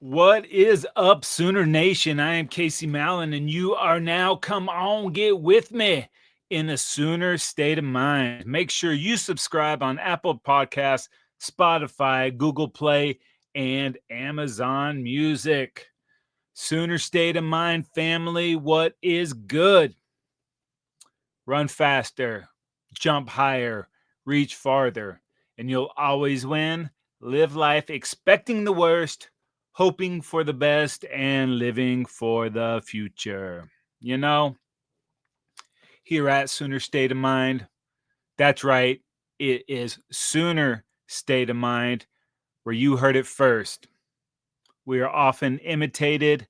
What is up, Sooner Nation? I am Casey Mallon, and you are now, come on, get with me in a Sooner state of mind. Make sure you subscribe on Apple Podcasts, Spotify, Google Play, and Amazon Music. Sooner state of mind, family, what is good? Run faster, jump higher, reach farther, and you'll always win. Live life expecting the worst, hoping for the best, and living for the future. You know, here at Sooner State of Mind, that's right, it is Sooner State of Mind where you heard it first. We are often imitated,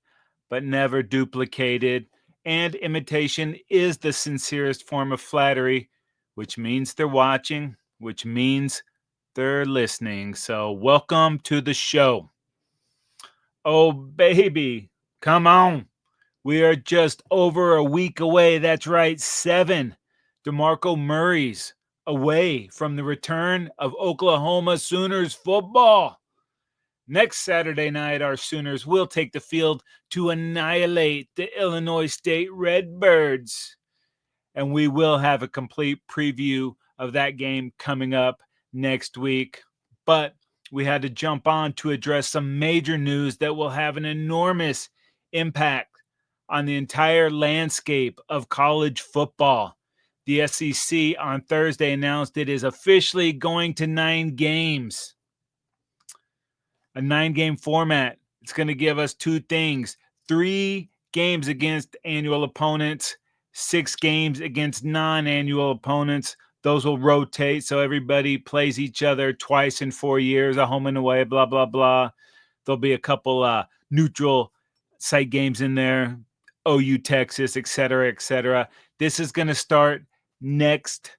but never duplicated. And imitation is the sincerest form of flattery, which means they're watching, which means they're listening. So, welcome to the show. Oh, baby, come on. We are just over a week away. That's right, 7 DeMarco Murrays away from the return of Oklahoma Sooners football. Next Saturday night, our Sooners will take the field to annihilate the Illinois State Redbirds. And we will have a complete preview of that game coming up next week. But we had to jump on to address some major news that will have an enormous impact on the entire landscape of college football. The SEC on Thursday announced it is officially going to 9 games. A 9-game format. It's going to give us 2 things: 3 games against annual opponents, 6 games against non-annual opponents. Those will rotate, so everybody plays each other twice in 4 years, a home and away, blah, blah, blah. There'll be a couple neutral site games in there, OU, Texas, et cetera, et cetera. This is going to start next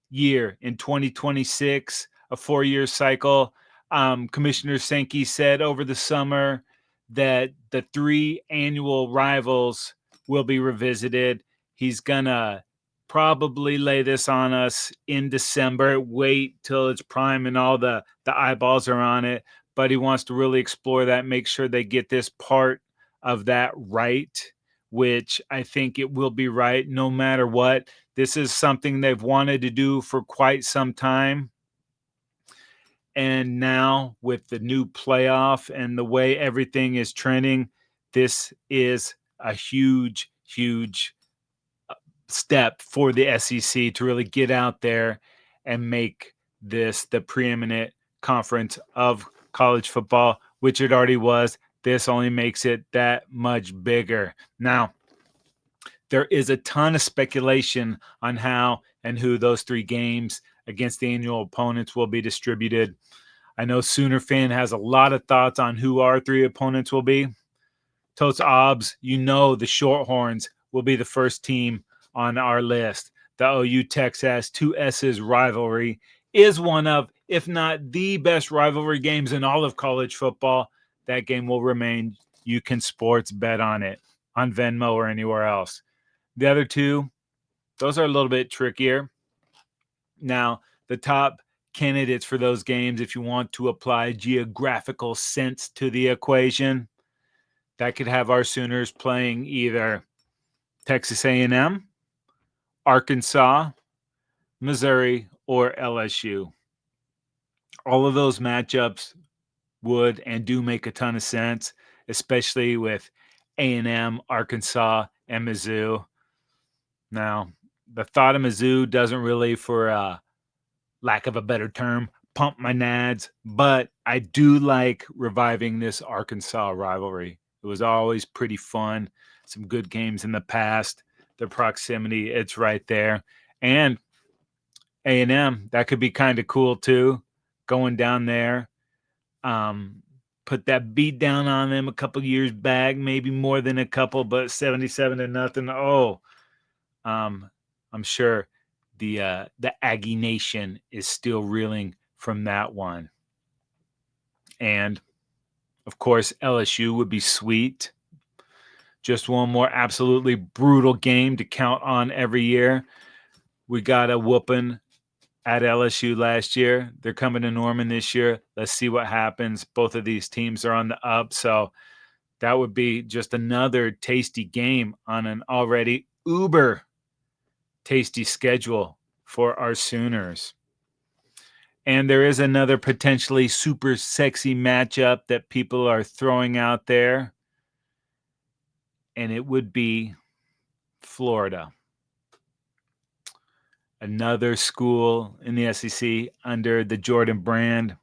year in 2026, a 4-year cycle. Commissioner Sankey said over the summer that the 3 annual rivals will be revisited. He's gonna probably lay this on us in December, wait till it's prime and all the eyeballs are on it, but he wants to really explore that, make sure they get this part of that right, which I think it will be right no matter what. This is something they've wanted to do for quite some time. And now with the new playoff and the way everything is trending, this is a huge, huge step for the SEC to really get out there and make this the preeminent conference of college football, which it already was. This only makes it that much bigger. Now, there is a ton of speculation on how and who those 3 games against the annual opponents will be distributed. I know Sooner Fan has a lot of thoughts on who our 3 opponents will be. Totes Obs, you know the Shorthorns will be the first team on our list. The OU Texas 2 S's rivalry is one of, if not the best rivalry games in all of college football. That game will remain. You can sports bet on it on Venmo or anywhere else. The other 2, those are a little bit trickier. Now, the top candidates for those games, if you want to apply geographical sense to the equation, that could have our Sooners playing either Texas A&M, Arkansas, Missouri, or LSU. All of those matchups would and do make a ton of sense, especially with A&M, Arkansas, and Mizzou. Now, the thought of Mizzou doesn't really, for lack of a better term, pump my nads, but I do like reviving this Arkansas rivalry. It was always pretty fun. Some good games in the past. The proximity, it's right there. And A&M, that could be kind of cool too, going down there. Put that beat down on them a couple years back, maybe more than a couple, but 77-0. Oh, I'm sure the Aggie Nation is still reeling from that one. And of course, LSU would be sweet. Just one more absolutely brutal game to count on every year. We got a whooping at LSU last year. They're coming to Norman this year. Let's see what happens. Both of these teams are on the up, so that would be just another tasty game on an already uber tasty schedule for our Sooners. And there is another potentially super sexy matchup that people are throwing out there, and it would be Florida. Another school in the SEC under the Jordan brand.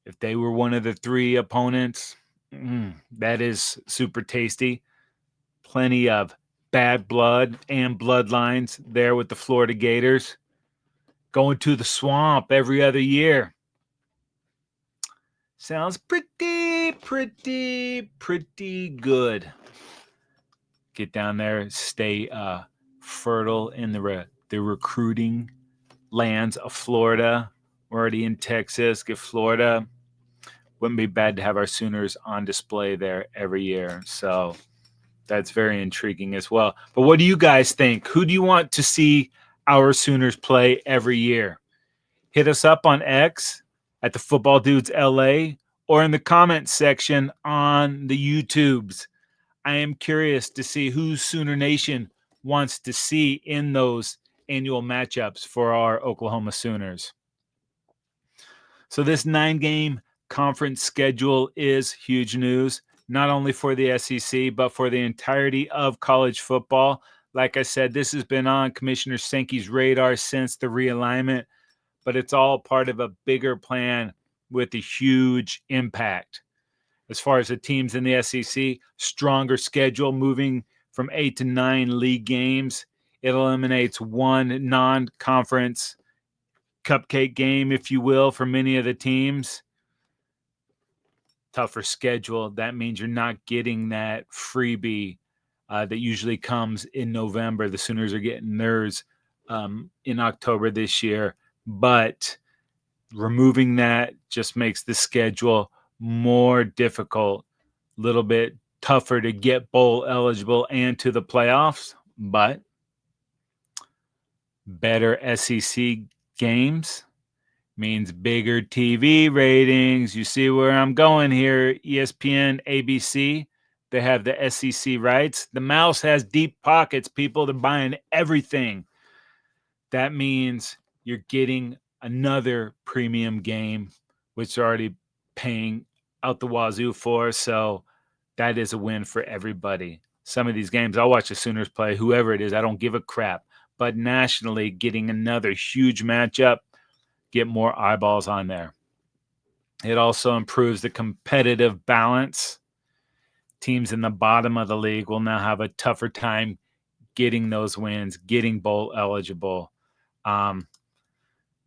If they were one of the three opponents, that is super tasty. Plenty of bad blood and bloodlines there with the Florida Gators. Going to the swamp every other year. Sounds pretty good. Get down there, stay fertile in the recruiting lands of Florida. We're already in Texas. Get Florida. Wouldn't be bad to have our Sooners on display there every year. So that's very intriguing as well. But what do you guys think? Who do you want to see our Sooners play every year? Hit us up on X at the Football Dudes LA or in the comments section on the YouTubes. I am curious to see who Sooner Nation wants to see in those annual matchups for our Oklahoma Sooners. So this 9-game conference schedule is huge news, not only for the SEC, but for the entirety of college football. Like I said, this has been on Commissioner Sankey's radar since the realignment, but it's all part of a bigger plan with a huge impact. As far as the teams in the SEC, stronger schedule moving from 8 to 9 league games. It eliminates one non-conference cupcake game, if you will, for many of the teams. Tougher schedule. That means you're not getting that freebie that usually comes in November. The Sooners are getting theirs in October this year, but removing that just makes the schedule more difficult, a little bit tougher to get bowl eligible and to the playoffs, but better SEC games means bigger TV ratings. You see where I'm going here, ESPN, ABC. They have the SEC rights. The mouse has deep pockets, people. They're buying everything. That means you're getting another premium game, which they're already paying out the wazoo for. So that is a win for everybody. Some of these games, I'll watch the Sooners play, whoever it is. I don't give a crap. But nationally, getting another huge matchup, get more eyeballs on there. It also improves the competitive balance. Teams in the bottom of the league will now have a tougher time getting those wins, getting bowl eligible.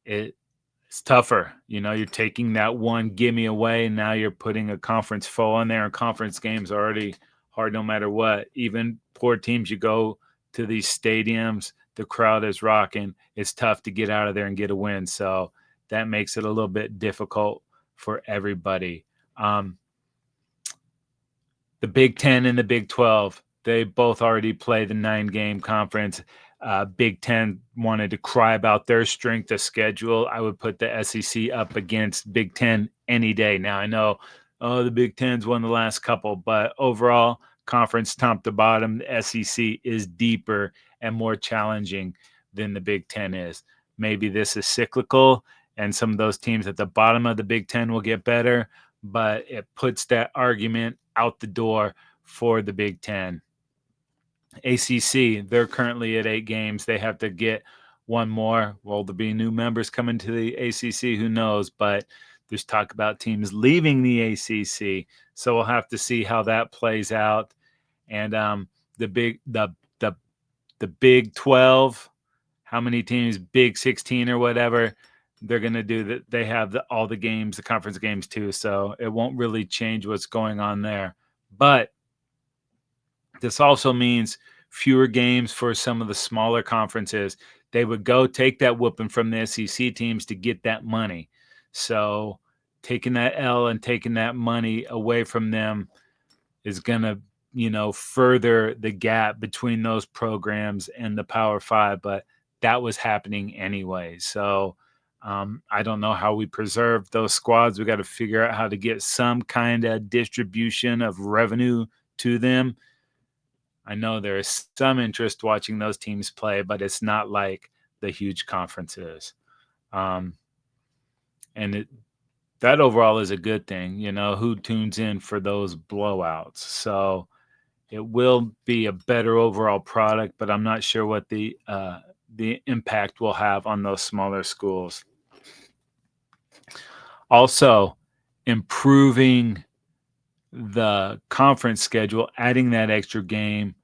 It's tougher. You're taking that one gimme away, and now you're putting a conference foe in there, and conference games are already hard no matter what. Even poor teams, you go to these stadiums, the crowd is rocking. It's tough to get out of there and get a win. So that makes it a little bit difficult for everybody. The Big Ten and the Big 12, they both already play the 9-game conference. Big Ten wanted to cry about their strength of schedule. I would put the SEC up against Big Ten any day. Now, I know, the Big Ten's won the last couple, but overall, conference top to bottom, the SEC is deeper and more challenging than the Big Ten is. Maybe this is cyclical, and some of those teams at the bottom of the Big Ten will get better, but it puts that argument out the door for the Big Ten. ACC, they're currently at 8 games. They have to get one more. Will there be new members coming to the ACC? Who knows? But there's talk about teams leaving the ACC. So we'll have to see how that plays out. And the Big 12, how many teams, Big 16 or whatever, they're going to do that. They have all the games, the conference games too. So it won't really change what's going on there. But this also means fewer games for some of the smaller conferences. They would go take that whooping from the SEC teams to get that money. So taking that L and taking that money away from them is going to, further the gap between those programs and the Power Five. But that was happening anyway. So I don't know how we preserve those squads. We got to figure out how to get some kind of distribution of revenue to them. I know there is some interest watching those teams play, but it's not like the huge conferences. And that overall is a good thing, who tunes in for those blowouts. So it will be a better overall product, but I'm not sure what the impact will have on those smaller schools. Also, improving the conference schedule, adding that extra game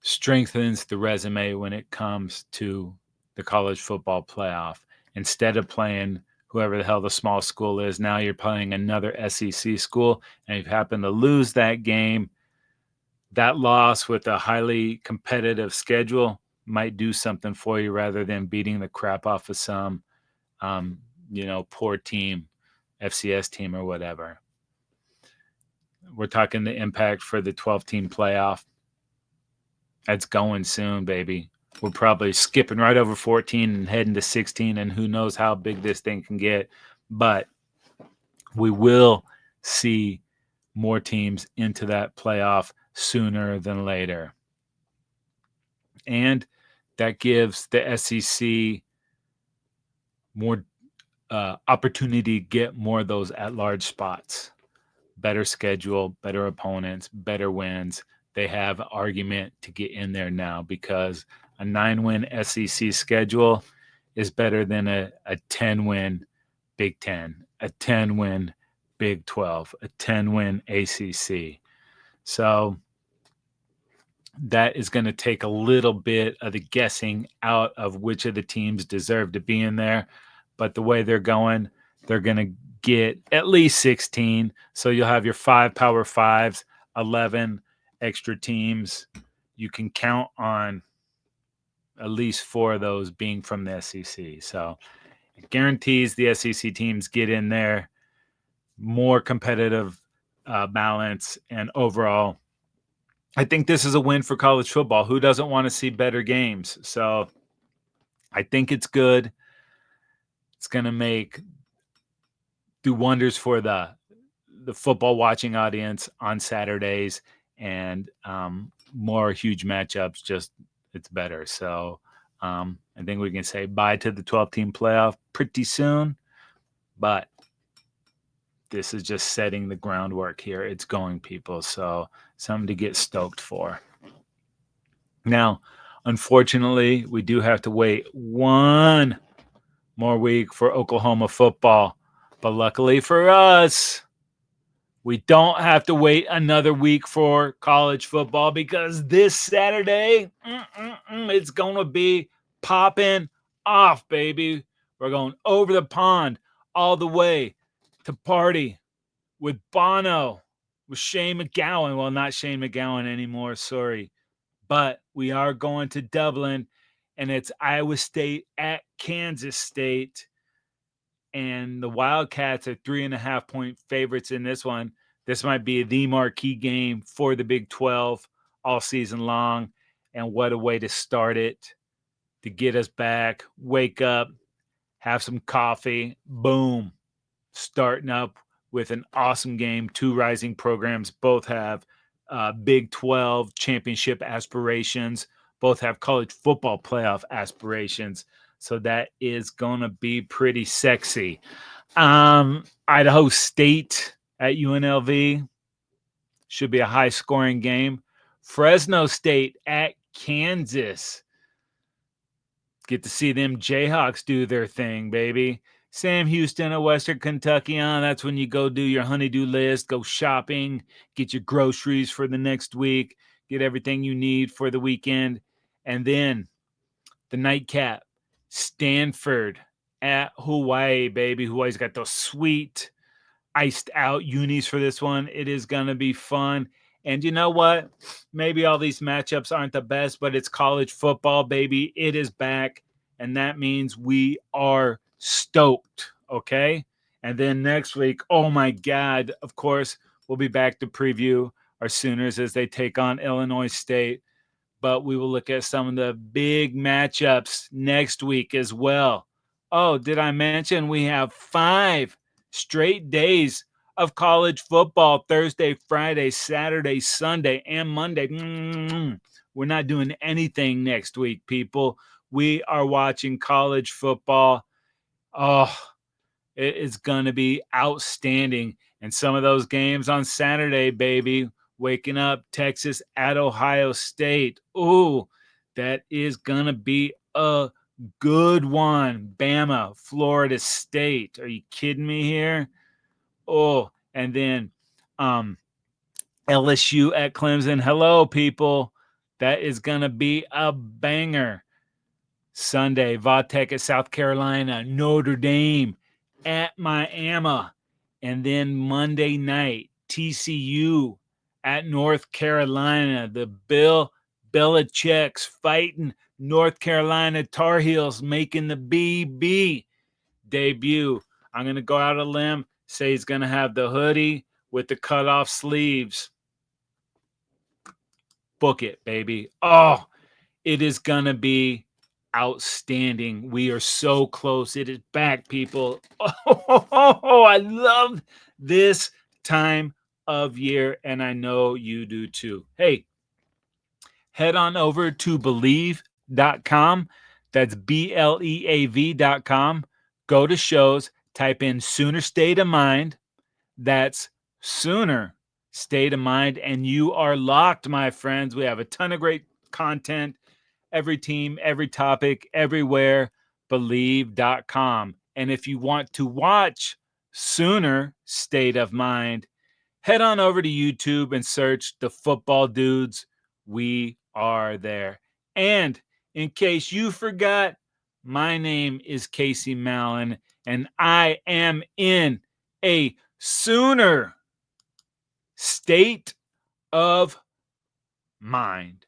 strengthens the resume when it comes to the college football playoff. Instead of playing whoever the hell the small school is, now you're playing another SEC school, and if you happen to lose that game, that loss with a highly competitive schedule might do something for you rather than beating the crap off of some, poor team, FCS team or whatever. We're talking the impact for the 12-team playoff. That's going soon, baby. We're probably skipping right over 14 and heading to 16, and who knows how big this thing can get. But we will see more teams into that playoff sooner than later. And that gives the SEC more opportunity to get more of those at-large spots. Better schedule, better opponents, better wins. They have an argument to get in there now because a 9-win SEC schedule is better than a 10-win Big Ten, a 10-win Big 12, a 10-win ACC. So that is going to take a little bit of the guessing out of which of the teams deserve to be in there. But the way they're going to get at least 16. So you'll have your 5 Power 5s, 11 extra teams. You can count on at least 4 of those being from the SEC. So it guarantees the SEC teams get in there, more competitive balance, and overall, I think this is a win for college football. Who doesn't want to see better games? So I think it's good. It's going to do wonders for the football watching audience on Saturdays, and more huge matchups. Just it's better. So I think we can say bye to the 12-team playoff pretty soon, but this is just setting the groundwork here. It's going, people. So something to get stoked for. Now, unfortunately, we do have to wait one more week for Oklahoma football. But luckily for us, we don't have to wait another week for college football because this Saturday, it's going to be popping off, baby. We're going over the pond all the way to party with Bono, with Shane McGowan. Well, not Shane McGowan anymore, sorry. But we are going to Dublin, and it's Iowa State at Kansas State. And the Wildcats are 3.5-point favorites in this one. This might be the marquee game for the Big 12 all season long. And what a way to start it, to get us back, wake up, have some coffee, boom, starting up with an awesome game. 2 rising programs, both have Big 12 championship aspirations, both have college football playoff aspirations. So that is going to be pretty sexy. Idaho State at UNLV should be a high-scoring game. Fresno State at Kansas. Get to see them Jayhawks do their thing, baby. Sam Houston at Western Kentucky. That's when you go do your honey-do list, go shopping, get your groceries for the next week, get everything you need for the weekend. And then the nightcap, Stanford at Hawaii, baby. Hawaii's got those sweet iced out unis for this one. It is going to be fun. And you know what? Maybe all these matchups aren't the best, but it's college football, baby. It is back, and that means we are stoked, okay? And then next week, oh my God, of course, we'll be back to preview our Sooners as they take on Illinois State. but we will look at some of the big matchups next week as well. Oh, did I mention we have 5 straight days of college football: Thursday, Friday, Saturday, Sunday, and Monday? We're not doing anything next week, people. We are watching college football. Oh, it is going to be outstanding. And some of those games on Saturday, baby, waking up Texas at Ohio State. Ooh, that is going to be a good one. Bama, Florida State. Are you kidding me here? Oh, and then LSU at Clemson. Hello, people. That is going to be a banger. Sunday, Vatech at South Carolina, Notre Dame at Miami, and then Monday night, TCU at North Carolina. The Bill Belichick's fighting North Carolina Tar Heels making the BB debut. I'm going to go out on a limb, say he's going to have the hoodie with the cutoff sleeves. Book it, baby. Oh, it is going to be outstanding. We are so close. It is back, people. Oh, I love this time of year, and I know you do too. Hey, head on over to believe.com. That's BLEAV.com. Go to shows, type in Sooner State of Mind. That's Sooner State of Mind, and you are locked, my friends. We have a ton of great content. Every team, every topic, everywhere, believe.com. And if you want to watch Sooner State of Mind, head on over to YouTube and search The Football Dudes. We are there. And in case you forgot, my name is Casey Mallon, and I am in a Sooner state of mind.